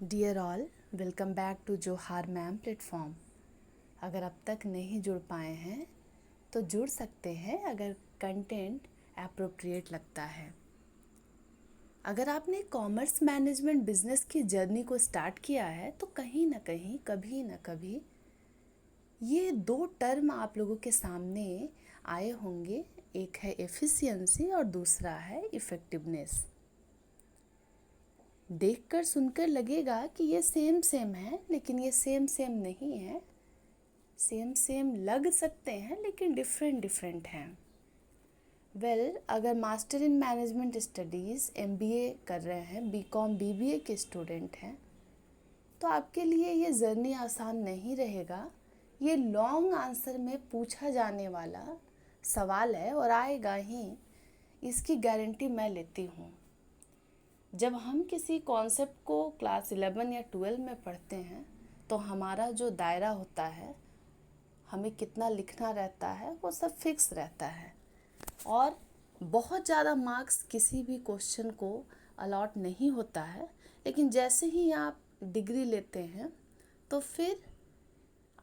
Dear all, welcome back to Johar ma'am platform. अगर अब तक नहीं जुड़ पाए हैं तो जुड़ सकते हैं अगर कंटेंट एप्रोप्रिएट लगता है। अगर आपने कॉमर्स मैनेजमेंट बिजनेस की जर्नी को स्टार्ट किया है तो कहीं ना कहीं कभी ना कभी ये दो टर्म आप लोगों के सामने आए होंगे। एक है एफिशिएंसी और दूसरा है इफ़ेक्टिवनेस। देखकर सुनकर लगेगा कि ये सेम सेम है, लेकिन ये सेम सेम नहीं है। सेम सेम लग सकते हैं लेकिन डिफरेंट डिफरेंट हैं। अगर master in management studies MBA कर रहे हैं, बीकॉम बीबीए के स्टूडेंट हैं, तो आपके लिए ये जर्नी आसान नहीं रहेगा। ये लॉन्ग आंसर में पूछा जाने वाला सवाल है और आएगा ही, इसकी गारंटी मैं लेती हूँ। जब हम किसी कॉन्सेप्ट को क्लास 11 या 12 में पढ़ते हैं तो हमारा जो दायरा होता है, हमें कितना लिखना रहता है, वो सब फिक्स रहता है और बहुत ज़्यादा मार्क्स किसी भी क्वेश्चन को अलॉट नहीं होता है। लेकिन जैसे ही आप डिग्री लेते हैं तो फिर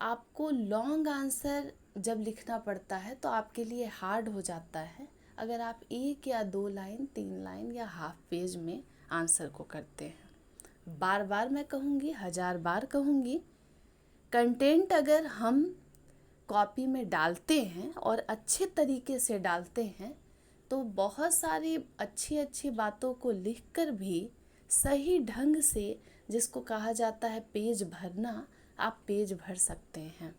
आपको लॉन्ग आंसर जब लिखना पड़ता है तो आपके लिए हार्ड हो जाता है अगर आप 1 या 2 लाइन, 3 लाइन या हाफ पेज में आंसर को करते हैं। बार बार मैं कहूँगी, 1000 बार कहूँगी, कंटेंट अगर हम कॉपी में डालते हैं और अच्छे तरीके से डालते हैं तो बहुत सारी अच्छी अच्छी बातों को लिखकर भी सही ढंग से, जिसको कहा जाता है पेज भरना, आप पेज भर सकते हैं।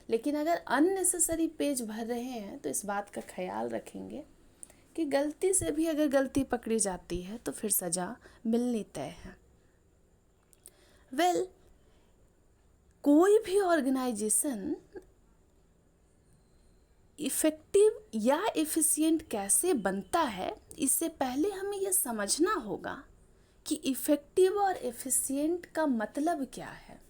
लेकिन अगर अननेसेसरी पेज भर रहे हैं तो इस बात का ख्याल रखेंगे कि गलती से भी अगर गलती पकड़ी जाती है तो फिर सज़ा मिलनी तय है। कोई भी ऑर्गेनाइजेशन इफ़ेक्टिव या एफिशिएंट कैसे बनता है, इससे पहले हमें ये समझना होगा कि इफ़ेक्टिव और एफिशिएंट का मतलब क्या है।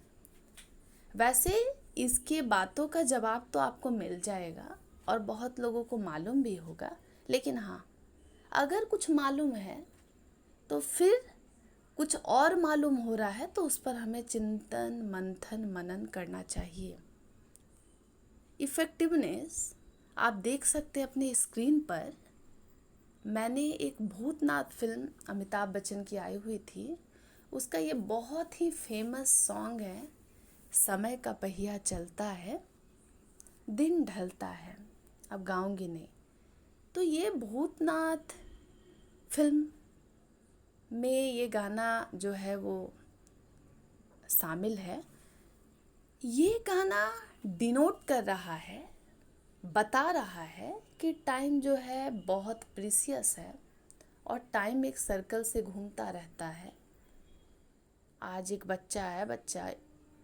वैसे इसके बातों का जवाब तो आपको मिल जाएगा और बहुत लोगों को मालूम भी होगा, लेकिन हाँ, अगर कुछ मालूम है तो फिर कुछ और मालूम हो रहा है तो उस पर हमें चिंतन, मंथन, मनन करना चाहिए। इफ़ेक्टिवनेस आप देख सकते हैं अपने स्क्रीन पर। मैंने एक भूतनाथ फिल्म अमिताभ बच्चन की आई हुई थी, उसका ये बहुत ही फेमस सॉन्ग है, समय का पहिया चलता है, दिन ढलता है। अब गाऊंगी नहीं। तो ये भूतनाथ फिल्म में ये गाना जो है वो शामिल है। ये गाना डिनोट कर रहा है, बता रहा है कि टाइम जो है बहुत प्रीसियस है और टाइम एक सर्कल से घूमता रहता है। आज एक बच्चा है, बच्चा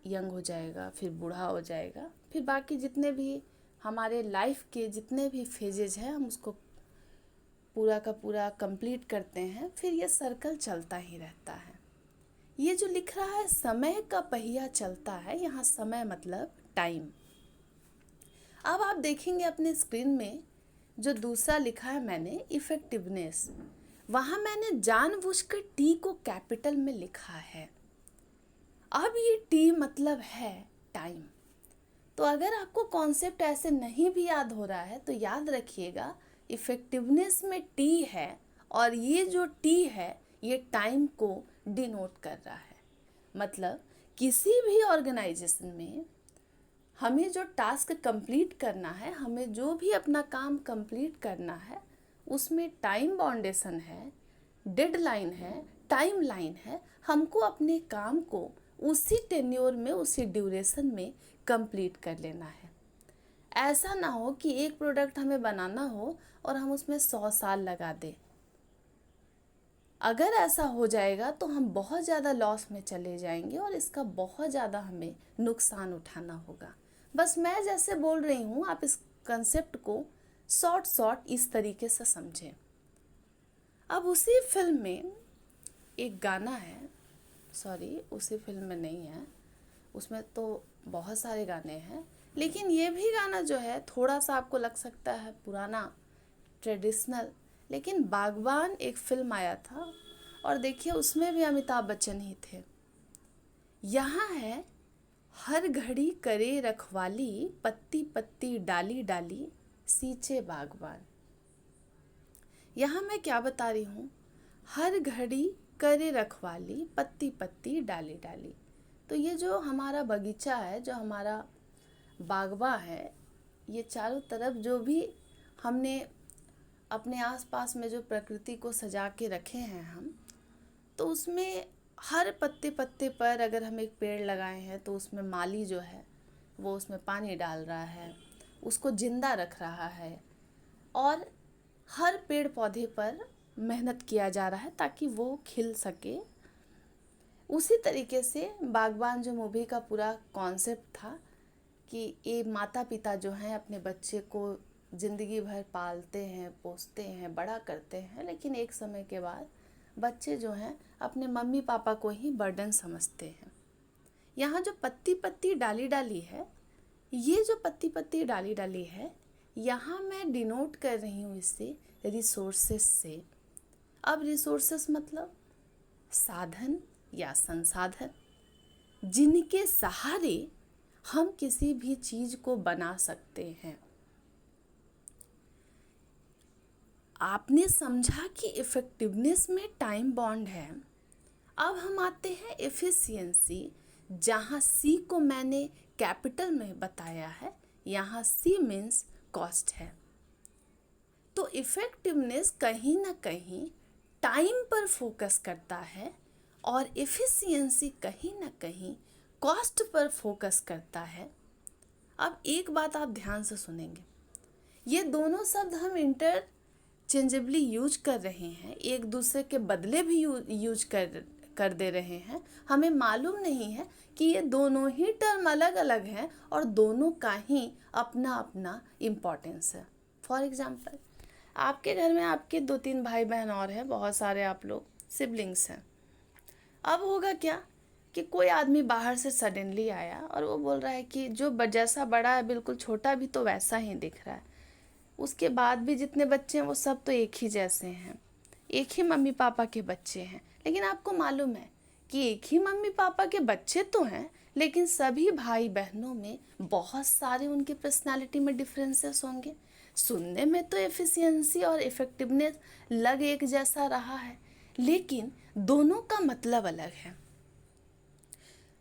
यंग हो जाएगा, फिर बूढ़ा हो जाएगा, फिर बाकी जितने भी हमारे लाइफ के जितने भी फेजेज हैं हम उसको पूरा का पूरा कंप्लीट करते हैं, फिर ये सर्कल चलता ही रहता है। ये जो लिख रहा है समय का पहिया चलता है, यहाँ समय मतलब टाइम। अब आप देखेंगे अपने स्क्रीन में जो दूसरा लिखा है मैंने, इफ़ेक्टिवनेस, वहाँ मैंने जानबूझकर टी को कैपिटल में लिखा है। अब ये टी मतलब है टाइम। तो अगर आपको कॉन्सेप्ट ऐसे नहीं भी याद हो रहा है तो याद रखिएगा, इफ़ेक्टिवनेस में टी है और ये जो टी है ये टाइम को डिनोट कर रहा है। मतलब किसी भी ऑर्गेनाइजेशन में हमें जो टास्क कंप्लीट करना है, हमें जो भी अपना काम कंप्लीट करना है, उसमें टाइम बाउंडेशन है, डेडलाइन है, टाइम लाइन है। हमको अपने काम को उसी टेन्योर में, उसी ड्यूरेशन में कंप्लीट कर लेना है। ऐसा ना हो कि एक प्रोडक्ट हमें बनाना हो और हम उसमें 100 साल लगा दें। अगर ऐसा हो जाएगा तो हम बहुत ज़्यादा लॉस में चले जाएंगे और इसका बहुत ज़्यादा हमें नुकसान उठाना होगा। बस मैं जैसे बोल रही हूँ, आप इस कंसेप्ट को शॉर्ट इस तरीके से समझें। अब उसी फिल्म में एक गाना है, सॉरी उसी फिल्म में नहीं है, उसमें तो बहुत सारे गाने हैं, लेकिन ये भी गाना जो है थोड़ा सा आपको लग सकता है पुराना, ट्रेडिशनल, लेकिन बागबान एक फिल्म आया था और देखिए उसमें भी अमिताभ बच्चन ही थे। यहाँ है, हर घड़ी करे रखवाली, पत्ती पत्ती डाली डाली, सींचे बागबान। यहाँ मैं क्या बता रही हूँ? हर घड़ी करे रखवाली, पत्ती पत्ती डाली डाली। तो ये जो हमारा बगीचा है, जो हमारा बागबा है, ये चारों तरफ जो भी हमने अपने आसपास में जो प्रकृति को सजा के रखे हैं हम, तो उसमें हर पत्ते पत्ते पर अगर हम एक पेड़ लगाए हैं तो उसमें माली जो है वो उसमें पानी डाल रहा है, उसको जिंदा रख रहा है, और हर पेड़ पौधे पर मेहनत किया जा रहा है ताकि वो खिल सके। उसी तरीके से बागबान जो मूवी का पूरा कॉन्सेप्ट था कि ये माता पिता जो हैं अपने बच्चे को ज़िंदगी भर पालते हैं, पोसते हैं, बड़ा करते हैं, लेकिन एक समय के बाद बच्चे जो हैं अपने मम्मी पापा को ही बर्डन समझते हैं। यहाँ जो पत्ती पत्ती डाली डाली है, ये जो पत्ती पत्ती डाली डाली है, यहाँ मैं डिनोट कर रही हूँ इससे रिसोर्सेस से। अब रिसोर्सेस मतलब साधन या संसाधन, जिनके सहारे हम किसी भी चीज़ को बना सकते हैं। आपने समझा कि इफ़ेक्टिवनेस में टाइम बॉन्ड है। अब हम आते हैं एफिशिएंसी, जहाँ सी को मैंने कैपिटल में बताया है, यहाँ सी मीन्स कॉस्ट है। तो इफ़ेक्टिवनेस कहीं ना कहीं टाइम पर फोकस करता है और एफिशिएंसी कहीं ना कहीं कॉस्ट पर फोकस करता है। अब एक बात आप ध्यान से सुनेंगे, ये दोनों शब्द हम इंटरचेंजेबली यूज कर रहे हैं, एक दूसरे के बदले भी यूज कर दे रहे हैं। हमें मालूम नहीं है कि ये दोनों ही टर्म अलग अलग हैं और दोनों का ही अपना अपना इम्पोर्टेंस है। फॉर एग्जाम्पल, आपके घर में आपके 2-3 भाई बहन और हैं, बहुत सारे आप लोग सिबलिंग्स हैं। अब होगा क्या कि कोई आदमी बाहर से सडनली आया और वो बोल रहा है कि जो जैसा बड़ा है बिल्कुल छोटा भी तो वैसा ही दिख रहा है, उसके बाद भी जितने बच्चे हैं वो सब तो एक ही जैसे हैं, एक ही मम्मी पापा के बच्चे हैं। लेकिन आपको मालूम है कि एक ही मम्मी पापा के बच्चे तो हैं, लेकिन सभी भाई बहनों में बहुत सारे उनके पर्सनालिटी में डिफरेंसेस होंगे। सुनने में तो एफिशिएंसी और इफ़ेक्टिवनेस लग एक जैसा रहा है, लेकिन दोनों का मतलब अलग है।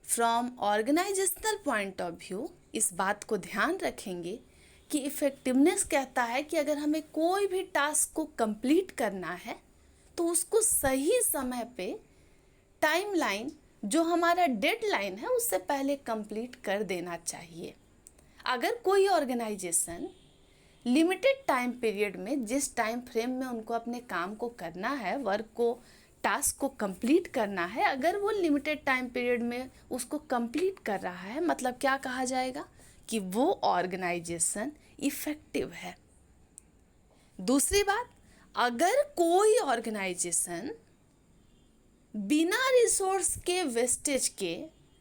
From organisational point of view इस बात को ध्यान रखेंगे कि इफ़ेक्टिवनेस कहता है कि अगर हमें कोई भी टास्क को कंप्लीट करना है तो उसको सही समय पे टाइमलाइन, जो हमारा डेडलाइन है, उससे पहले कंप्लीट कर देना चाहिए। अगर कोई ऑर्गेनाइजेशन लिमिटेड टाइम पीरियड में, जिस टाइम फ्रेम में उनको अपने काम को करना है, वर्क को, टास्क को कंप्लीट करना है, अगर वो लिमिटेड टाइम पीरियड में उसको कंप्लीट कर रहा है, मतलब क्या कहा जाएगा कि वो ऑर्गेनाइजेशन इफ़ेक्टिव है। दूसरी बात, अगर कोई ऑर्गेनाइजेशन बिना रिसोर्स के वेस्टेज के,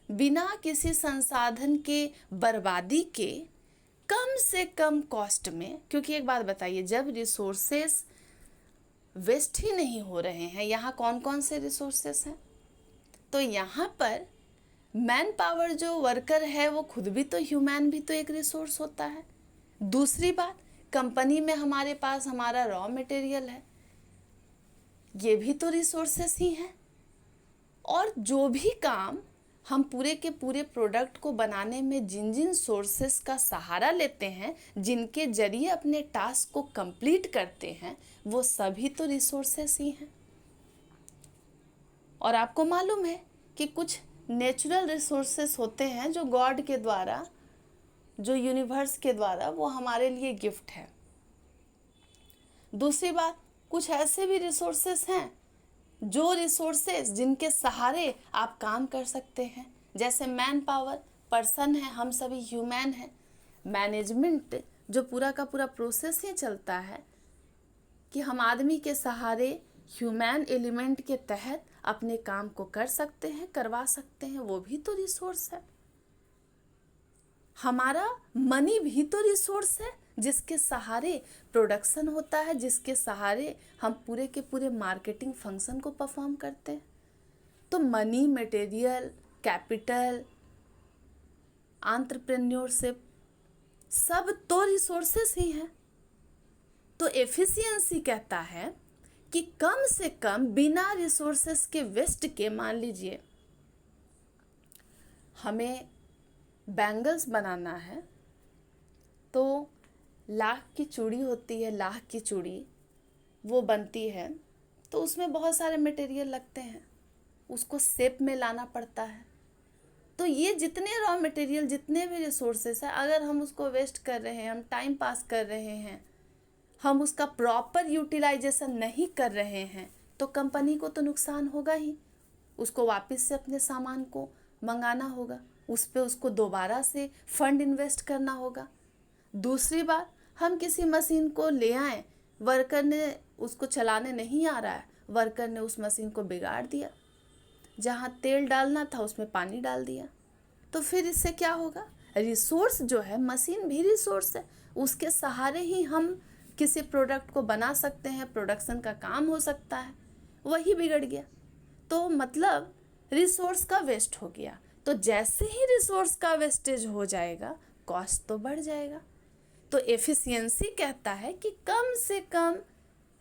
बिना किसी संसाधन के बर्बादी के, कम से कम कॉस्ट में, क्योंकि एक बात बताइए, जब रिसोर्सेस वेस्ट ही नहीं हो रहे हैं, यहाँ कौन कौन से रिसोर्सेस हैं? तो यहाँ पर मैन पावर जो वर्कर है वो खुद भी तो ह्यूमन भी तो एक रिसोर्स होता है। दूसरी बात, कंपनी में हमारे पास हमारा रॉ मटेरियल है, ये भी तो रिसोर्सेस ही हैं। और जो भी काम हम पूरे के पूरे प्रोडक्ट को बनाने में जिन जिन सोर्सेस का सहारा लेते हैं, जिनके जरिए अपने टास्क को कंप्लीट करते हैं, वो सभी तो रिसोर्सेस ही हैं। और आपको मालूम है कि कुछ नेचुरल रिसोर्सेस होते हैं जो गॉड के द्वारा, जो यूनिवर्स के द्वारा वो हमारे लिए गिफ्ट है। दूसरी बात, कुछ ऐसे भी रिसोर्सेस हैं, जो रिसोर्सेस जिनके सहारे आप काम कर सकते हैं, जैसे मैन पावर, पर्सन है, हम सभी ह्यूमन हैं। मैनेजमेंट, जो पूरा का पूरा प्रोसेस ही चलता है कि हम आदमी के सहारे ह्यूमन एलिमेंट के तहत अपने काम को कर सकते हैं, करवा सकते हैं, वो भी तो रिसोर्स है। हमारा मनी भी तो रिसोर्स है, जिसके सहारे प्रोडक्शन होता है, जिसके सहारे हम पूरे के पूरे मार्केटिंग फंक्शन को परफॉर्म करते हैं। तो मनी, मटेरियल, कैपिटल, एंटरप्रेन्योरशिप, सब तो रिसोर्सेस ही हैं। तो एफिशिएंसी कहता है कि कम से कम बिना रिसोर्सेस के वेस्ट के, मान लीजिए हमें बैंगल्स बनाना है तो लाख की चूड़ी होती है, लाख की चूड़ी वो बनती है तो उसमें बहुत सारे मटेरियल लगते हैं, उसको शेप में लाना पड़ता है। तो ये जितने रॉ मटेरियल, जितने भी रिसोर्सेस हैं, अगर हम उसको वेस्ट कर रहे हैं, हम टाइम पास कर रहे हैं, हम उसका प्रॉपर यूटिलाइजेशन नहीं कर रहे हैं, तो कंपनी को तो नुकसान होगा ही। उसको वापस से अपने सामान को मंगाना होगा, उस पर उसको दोबारा से फंड इन्वेस्ट करना होगा। दूसरी बात, हम किसी मशीन को ले आए, वर्कर ने उसको चलाने नहीं आ रहा है, वर्कर ने उस मशीन को बिगाड़ दिया, जहाँ तेल डालना था उसमें पानी डाल दिया, तो फिर इससे क्या होगा? रिसोर्स जो है, मशीन भी रिसोर्स है, उसके सहारे ही हम किसी प्रोडक्ट को बना सकते हैं, प्रोडक्शन का काम हो सकता है, वही बिगड़ गया। तो मतलब रिसोर्स का वेस्ट हो गया। तो जैसे ही रिसोर्स का वेस्टेज हो जाएगा, कॉस्ट तो बढ़ जाएगा। तो एफिशिएंसी कहता है कि कम से कम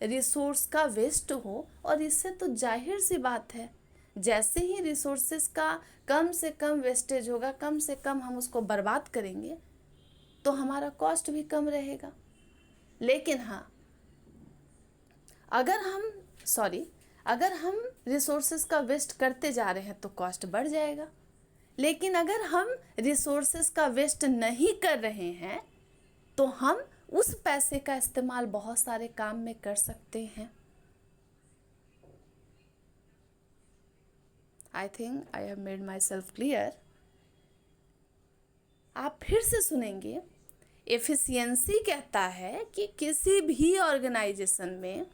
रिसोर्स का वेस्ट हो, और इससे तो जाहिर सी बात है, जैसे ही रिसोर्सेस का कम से कम वेस्टेज होगा, कम से कम हम उसको बर्बाद करेंगे, तो हमारा कॉस्ट भी कम रहेगा। लेकिन हाँ, अगर हम रिसोर्सेस का वेस्ट करते जा रहे हैं तो कॉस्ट बढ़ जाएगा। लेकिन अगर हम रिसोर्सेस का वेस्ट नहीं कर रहे हैं तो हम उस पैसे का इस्तेमाल बहुत सारे काम में कर सकते हैं। I think I have made my self clear. आप फिर से सुनेंगे। एफिशिएंसी कहता है कि किसी भी ऑर्गेनाइजेशन में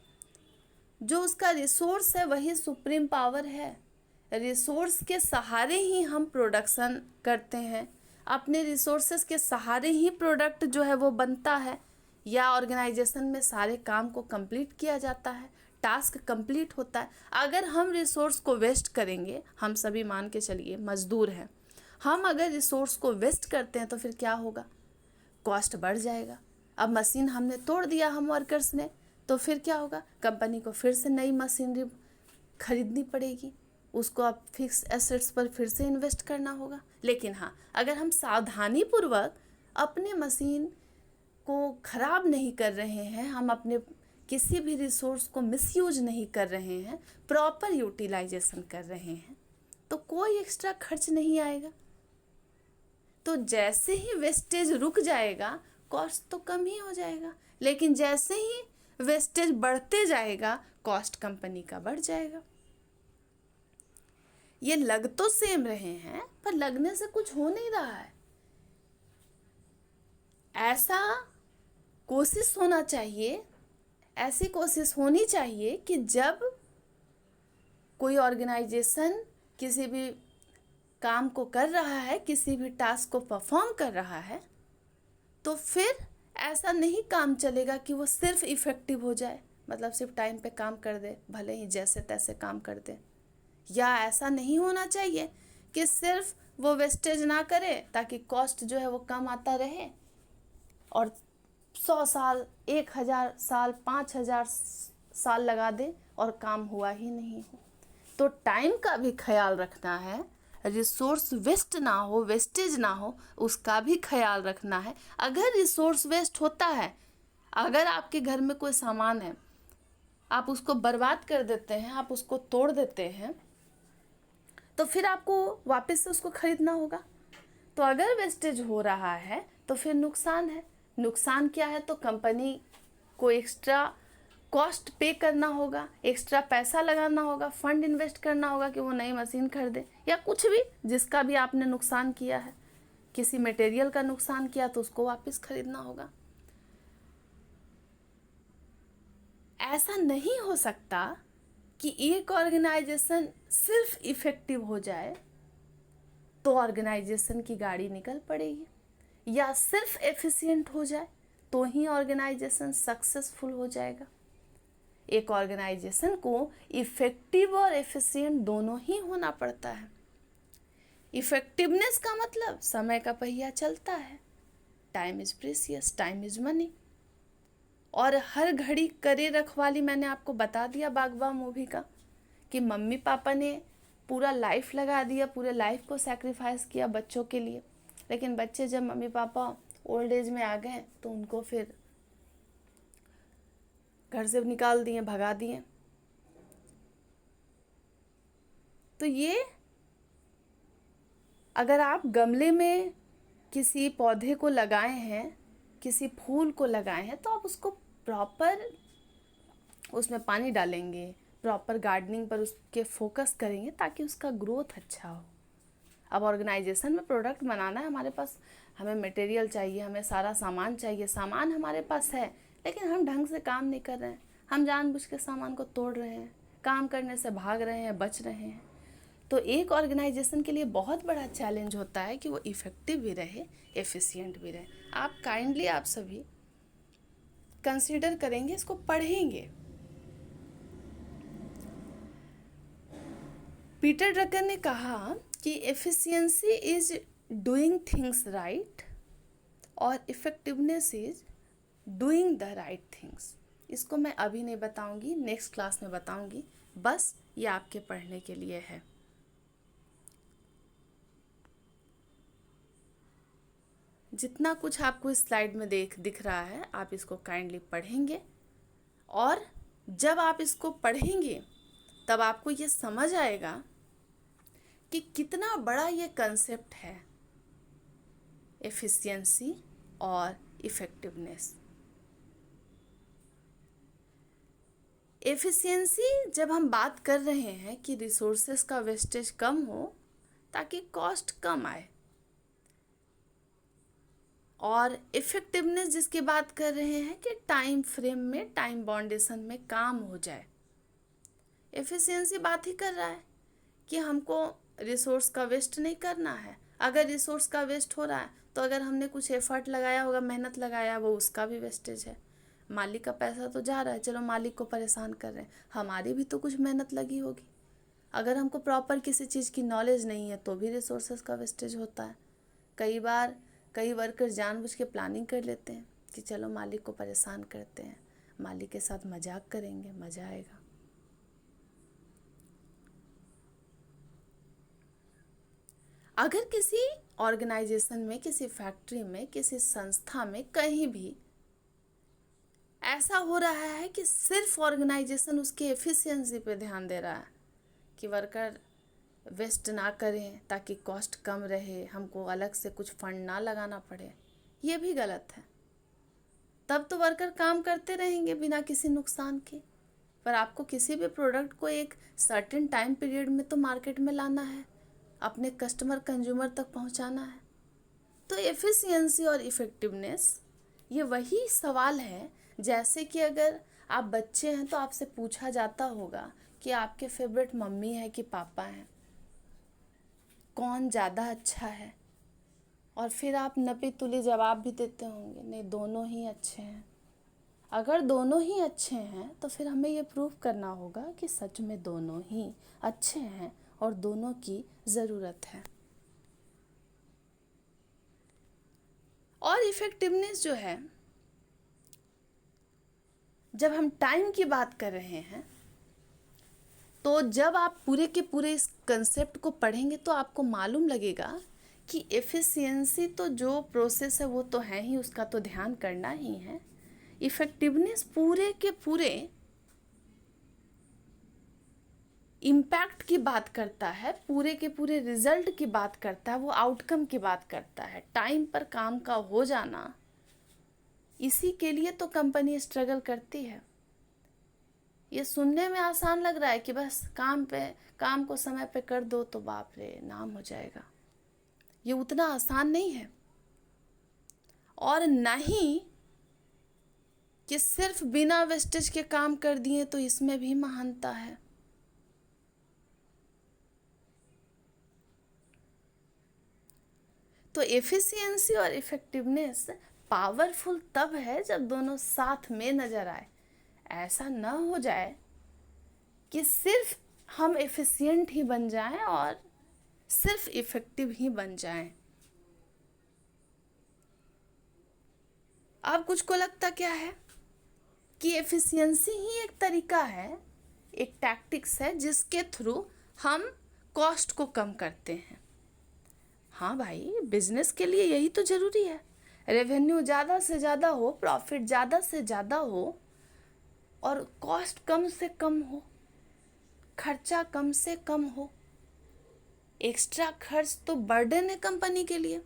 जो उसका रिसोर्स है वही सुप्रीम पावर है। रिसोर्स के सहारे ही हम प्रोडक्शन करते हैं, अपने रिसोर्सेज के सहारे ही प्रोडक्ट जो है वो बनता है, या ऑर्गेनाइजेशन में सारे काम को कंप्लीट किया जाता है, टास्क कंप्लीट होता है। अगर हम रिसोर्स को वेस्ट करेंगे, हम सभी मान के चलिए मजदूर हैं, हम अगर रिसोर्स को वेस्ट करते हैं तो फिर क्या होगा? कॉस्ट बढ़ जाएगा। अब मशीन हमने तोड़ दिया हम वर्कर्स ने, तो फिर क्या होगा? कंपनी को फिर से नई मशीनरी खरीदनी पड़ेगी, उसको अब फिक्स एसेट्स पर फिर से इन्वेस्ट करना होगा। लेकिन हाँ, अगर हम सावधानीपूर्वक अपने मशीन को ख़राब नहीं कर रहे हैं, हम अपने किसी भी रिसोर्स को मिसयूज नहीं कर रहे हैं, प्रॉपर यूटिलाइजेशन कर रहे हैं, तो कोई एक्स्ट्रा खर्च नहीं आएगा। तो जैसे ही वेस्टेज रुक जाएगा, कॉस्ट तो कम ही हो जाएगा। लेकिन जैसे ही वेस्टेज बढ़ते जाएगा, कॉस्ट कंपनी का बढ़ जाएगा। ये लग तो सेम रहे हैं, पर लगने से कुछ हो नहीं रहा है। ऐसा कोशिश होना चाहिए, ऐसी कोशिश होनी चाहिए कि जब कोई ऑर्गेनाइजेशन किसी भी काम को कर रहा है, किसी भी टास्क को परफॉर्म कर रहा है, तो फिर ऐसा नहीं काम चलेगा कि वो सिर्फ इफ़ेक्टिव हो जाए, मतलब सिर्फ टाइम पे काम कर दे, भले ही जैसे तैसे काम कर दे। या ऐसा नहीं होना चाहिए कि सिर्फ वो वेस्टेज ना करे ताकि कॉस्ट जो है वो कम आता रहे, और 100 साल, 1000 साल, 5000 साल लगा दे और काम हुआ ही नहीं हो। तो टाइम का भी ख्याल रखना है, रिसोर्स वेस्ट ना हो, वेस्टेज ना हो, उसका भी ख्याल रखना है। अगर रिसोर्स वेस्ट होता है, अगर आपके घर में कोई सामान है, आप उसको बर्बाद कर देते हैं, आप उसको तोड़ देते हैं, तो फिर आपको वापस से उसको खरीदना होगा। तो अगर वेस्टेज हो रहा है तो फिर नुकसान है। नुकसान क्या है? तो कंपनी को एक्स्ट्रा कॉस्ट पे करना होगा, एक्स्ट्रा पैसा लगाना होगा, फंड इन्वेस्ट करना होगा कि वो नई मशीन खरीदे, या कुछ भी जिसका भी आपने नुकसान किया है, किसी मटेरियल का नुकसान किया तो उसको वापस खरीदना होगा। ऐसा नहीं हो सकता कि एक ऑर्गेनाइजेशन सिर्फ इफ़ेक्टिव हो जाए तो ऑर्गेनाइजेशन की गाड़ी निकल पड़ेगी, या सिर्फ एफिशिएंट हो जाए तो ही ऑर्गेनाइजेशन सक्सेसफुल हो जाएगा। एक ऑर्गेनाइजेशन को इफ़ेक्टिव और एफिशिएंट दोनों ही होना पड़ता है। इफेक्टिवनेस का मतलब समय का पहिया चलता है। Time is precious, time is money. और हर घड़ी करे रखवाली, मैंने आपको बता दिया बागबान मूवी का, कि मम्मी पापा ने पूरा लाइफ लगा दिया, पूरे लाइफ को सैक्रिफाइस किया बच्चों के लिए, लेकिन बच्चे जब मम्मी पापा ओल्ड एज में आ गए तो उनको फिर घर से निकाल दिए, भगा दिए। तो ये अगर आप गमले में किसी पौधे को लगाए हैं, किसी फूल को लगाए हैं, तो आप उसको प्रॉपर उसमें पानी डालेंगे, प्रॉपर गार्डनिंग पर उसके फोकस करेंगे ताकि उसका ग्रोथ अच्छा हो। अब ऑर्गेनाइजेशन में प्रोडक्ट बनाना है, हमारे पास हमें मटेरियल चाहिए, हमें सारा सामान चाहिए, सामान हमारे पास है, लेकिन हम ढंग से काम नहीं कर रहे हैं, हम जानबूझ के सामान को तोड़ रहे हैं, काम करने से भाग रहे हैं, बच रहे हैं। तो एक ऑर्गेनाइजेशन के लिए बहुत बड़ा चैलेंज होता है कि वो इफ़ेक्टिव भी रहे, एफिशिएंट भी रहे। आप काइंडली, आप सभी कंसीडर करेंगे, इसको पढ़ेंगे। पीटर ड्रकर ने कहा कि efficiency is doing things right और effectiveness is doing the right things. इसको मैं अभी नहीं बताऊंगी, नेक्स्ट क्लास में बताऊंगी, बस ये आपके पढ़ने के लिए है। जितना कुछ आपको इस स्लाइड में दिख रहा है, आप इसको काइंडली पढ़ेंगे, और जब आप इसको पढ़ेंगे तब आपको ये समझ आएगा कि कितना बड़ा ये कंसेप्ट है, एफिशिएंसी और इफ़ेक्टिवनेस। एफिशिएंसी जब हम बात कर रहे हैं कि रिसोर्सेज का वेस्टेज कम हो ताकि कॉस्ट कम आए, और इफ़ेक्टिवनेस जिसकी बात कर रहे हैं कि टाइम फ्रेम में, टाइम बाउंडेशन में काम हो जाए। एफिशिएंसी बात ही कर रहा है कि हमको रिसोर्स का वेस्ट नहीं करना है। अगर रिसोर्स का वेस्ट हो रहा है तो अगर हमने कुछ एफर्ट लगाया होगा, मेहनत लगाया, वो उसका भी वेस्टेज है। मालिक का पैसा तो जा रहा है, चलो मालिक को परेशान कर रहे हैं, हमारी भी तो कुछ मेहनत लगी होगी। अगर हमको प्रॉपर किसी चीज़ की नॉलेज नहीं है तो भी रिसोर्सेज का वेस्टेज होता है। कई बार कई वर्कर जानबूझ के प्लानिंग कर लेते हैं कि चलो मालिक को परेशान करते हैं, मालिक के साथ मजाक करेंगे, मज़ा आएगा। अगर किसी ऑर्गेनाइजेशन में, किसी फैक्ट्री में, किसी संस्था में, कहीं भी ऐसा हो रहा है कि सिर्फ ऑर्गेनाइजेशन उसके एफिशिएंसी पे ध्यान दे रहा है कि वर्कर वेस्ट ना करें ताकि कॉस्ट कम रहे, हमको अलग से कुछ फंड ना लगाना पड़े, ये भी गलत है। तब तो वर्कर काम करते रहेंगे बिना किसी नुकसान के। पर आपको किसी भी प्रोडक्ट को एक सर्टेन टाइम पीरियड में तो मार्केट में लाना है, अपने कस्टमर कंज्यूमर तक पहुंचाना है। तो एफिशिएंसी और इफ़ेक्टिवनेस ये वही सवाल है, जैसे कि अगर आप बच्चे हैं तो आपसे पूछा जाता होगा कि आपके फेवरेट मम्मी है कि पापा हैं, कौन ज़्यादा अच्छा है, और फिर आप नपी तुली जवाब भी देते होंगे, नहीं दोनों ही अच्छे हैं। अगर दोनों ही अच्छे हैं तो फिर हमें ये प्रूव करना होगा कि सच में दोनों ही अच्छे हैं और दोनों की ज़रूरत है। और इफ़ेक्टिवनेस जो है, जब हम टाइम की बात कर रहे हैं, तो जब आप पूरे के पूरे इस कंसेप्ट को पढ़ेंगे तो आपको मालूम लगेगा कि एफिशिएंसी तो जो प्रोसेस है वो तो है ही, उसका तो ध्यान करना ही है। इफ़ेक्टिवनेस पूरे के पूरे इम्पैक्ट की बात करता है, पूरे के पूरे रिजल्ट की बात करता है, वो आउटकम की बात करता है। टाइम पर काम का हो जाना, इसी के लिए तो कंपनी स्ट्रगल करती है। ये सुनने में आसान लग रहा है कि बस काम को समय पे कर दो तो बाप रे नाम हो जाएगा, ये उतना आसान नहीं है। और नहीं कि सिर्फ बिना वेस्टेज के काम कर दिए, तो इसमें भी महानता है। तो एफिशिएंसी और इफ़ेक्टिवनेस पावरफुल तब है जब दोनों साथ में नज़र आए। ऐसा न हो जाए कि सिर्फ हम एफिशिएंट ही बन जाएं और सिर्फ इफ़ेक्टिव ही बन जाएं। अब कुछ को लगता क्या है कि एफिशिएंसी ही एक तरीका है, एक टैक्टिक्स है जिसके थ्रू हम कॉस्ट को कम करते हैं। हाँ भाई, बिजनेस के लिए यही तो ज़रूरी है। रेवेन्यू ज़्यादा से ज़्यादा हो, प्रॉफिट ज़्यादा से ज़्यादा हो और कॉस्ट कम से कम हो, खर्चा कम से कम हो। एक्स्ट्रा खर्च तो बर्डन है कंपनी के लिए।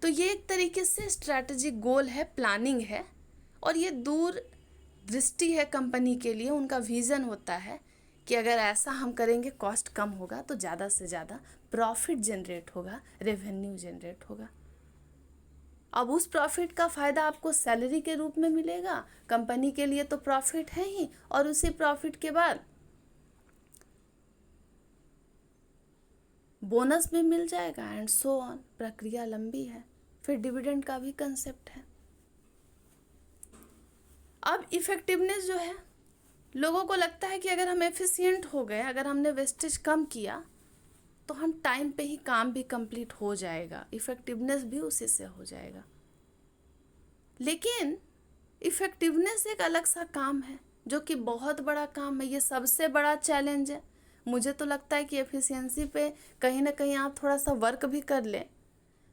तो ये एक तरीके से स्ट्रैटेजिक गोल है, प्लानिंग है, और ये दूर दृष्टि है कंपनी के लिए। उनका विज़न होता है कि अगर ऐसा हम करेंगे कॉस्ट कम होगा तो ज़्यादा से ज़्यादा प्रॉफिट जनरेट होगा, रेवेन्यू जनरेट होगा। अब उस प्रॉफिट का फ़ायदा आपको सैलरी के रूप में मिलेगा, कंपनी के लिए तो प्रॉफिट है ही, और उसी प्रॉफिट के बाद बोनस भी मिल जाएगा एंड सो ऑन। प्रक्रिया लंबी है। फिर डिविडेंड का भी कंसेप्ट है। अब इफ़ेक्टिवनेस जो है, लोगों को लगता है कि अगर हम एफिशिएंट हो गए, अगर हमने वेस्टेज कम किया तो हम टाइम पे ही काम भी कंप्लीट हो जाएगा, इफ़ेक्टिवनेस भी उसी से हो जाएगा। लेकिन इफ़ेक्टिवनेस एक अलग सा काम है जो कि बहुत बड़ा काम है। ये सबसे बड़ा चैलेंज है। मुझे तो लगता है कि एफिशिएंसी पे कहीं ना कहीं आप थोड़ा सा वर्क भी कर लें,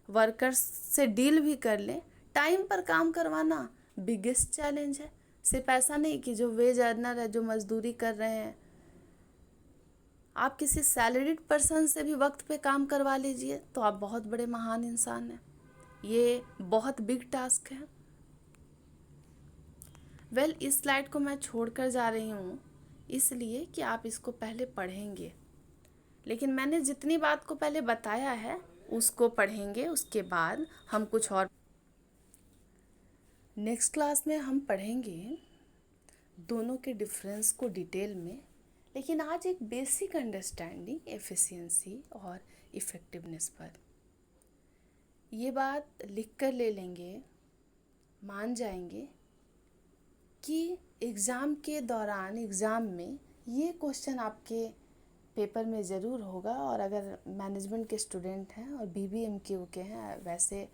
वर्कर्स से डील भी कर लें। टाइम पर काम करवाना बिगेस्ट चैलेंज है। सिर्फ ऐसा नहीं कि जो वेज अर्नर है, जो मजदूरी कर रहे हैं, आप किसी सैलरीड पर्सन से भी वक्त पे काम करवा लीजिए तो आप बहुत बड़े महान इंसान हैं। ये बहुत बिग टास्क है। वेल, इस स्लाइड को मैं छोड़कर जा रही हूँ इसलिए कि आप इसको पहले पढ़ेंगे, लेकिन मैंने जितनी बात को पहले बताया है उसको पढ़ेंगे, उसके बाद हम कुछ और नेक्स्ट क्लास में हम पढ़ेंगे दोनों के डिफरेंस को डिटेल में। लेकिन आज एक बेसिक अंडरस्टैंडिंग एफिशिएंसी और इफ़ेक्टिवनेस पर, ये बात लिख कर ले लेंगे, मान जाएंगे कि एग्ज़ाम के दौरान, एग्ज़ाम में ये क्वेश्चन आपके पेपर में ज़रूर होगा। और अगर मैनेजमेंट के स्टूडेंट हैं और BBMQ के हैं, वैसे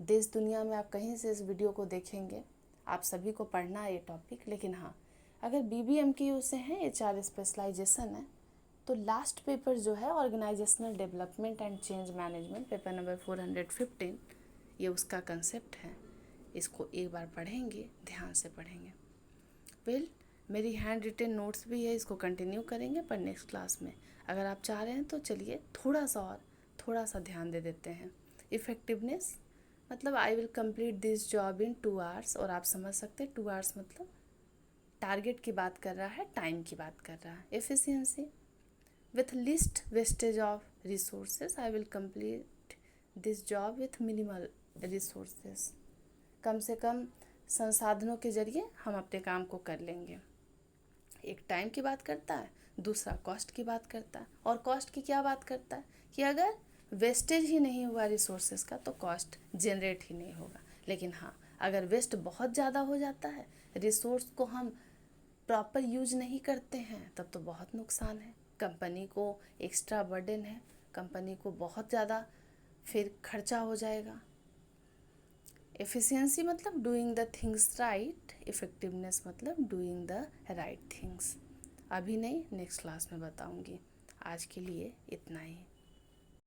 देश दुनिया में आप कहीं से इस वीडियो को देखेंगे, आप सभी को पढ़ना है ये टॉपिक। लेकिन हाँ, अगर BBMQ से हैं, HR स्पेशलाइजेशन है, तो लास्ट पेपर जो है organisational development and change management, paper number 415, ये उसका कंसेप्ट है। इसको एक बार पढ़ेंगे, ध्यान से पढ़ेंगे। वेल, मेरी हैंड रिटेन नोट्स भी है, इसको कंटिन्यू करेंगे पर नेक्स्ट क्लास में। अगर आप चाह रहे हैं तो चलिए थोड़ा सा ध्यान दे देते हैं। इफ़ेक्टिवनेस मतलब आई will complete this job in 2 hours, और आप समझ सकते हैं 2 आवर्स मतलब टारगेट की बात कर रहा है, टाइम की बात कर रहा है। Efficiency with least wastage of resources, I will complete this job with minimal resources. कम से कम संसाधनों के जरिए हम अपने काम को कर लेंगे। एक टाइम की बात करता है, दूसरा कॉस्ट की बात करता है। और कॉस्ट की क्या बात करता है कि अगर वेस्टेज ही नहीं हुआ रिसोर्सेज का तो कॉस्ट जनरेट ही नहीं होगा। लेकिन हाँ, अगर वेस्ट बहुत ज़्यादा हो जाता है, रिसोर्स को हम प्रॉपर यूज नहीं करते हैं, तब तो बहुत नुकसान है। कंपनी को एक्स्ट्रा बर्डन है, कंपनी को बहुत ज़्यादा फिर खर्चा हो जाएगा। एफिशिएंसी मतलब doing the things right, effectiveness मतलब डूइंग द राइट थिंग्स। अभी नहीं, नेक्स्ट क्लास में बताऊंगी। आज के लिए इतना ही।